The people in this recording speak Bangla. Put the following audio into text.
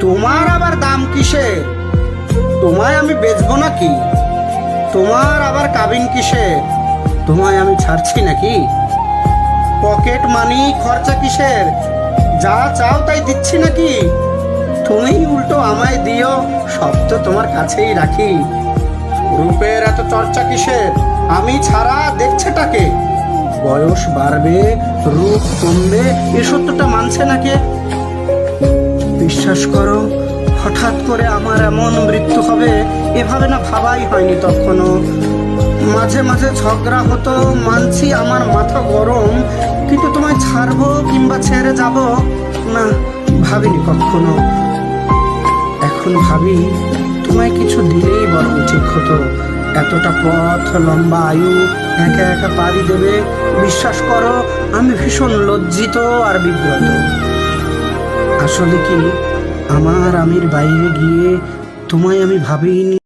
তোমার আবার দাম কিসের? তোমায় আমি বেচবো নাকি? তোমার আবার কাবিন কিসের? তোমায় আমি ছাড়ছি নাকি? পকেট মানি খরচা কিসের? যা চাও তাই দিচ্ছি নাকি? তুমি উল্টো আমায় দিও, সব তো তোমার কাছেই রাখি। রূপের এত চর্চা কিসের? আমি ছাড়া দেখছেটাকে? বয়স বাড়বে, রূপ কমবে, এ সত্যটা মানছে নাকি? বিশ্বাস করো, হঠাৎ করে আমার এমন মৃত্যু হবে এভাবে না ভাবাই হয়নি তখনও। মাঝে মাঝে ঝগড়া হতো, মানছি আমার মাথা গরম, কিন্তু তোমায় ছাড়বো কিংবা ছেড়ে যাব না, ভাবিনি কখনো। এখন ভাবি তোমায় কিছু দিলেই বরং ঠিক হতো। এতটা পথ, লম্বা আয়ু একা একা পাড়ি দেবে, বিশ্বাস করো আমি ভীষণ লজ্জিত আর বিব্রত। আসলে কি আমার আমির বাইরে গিয়ে তোমায় আমি ভাবিনি।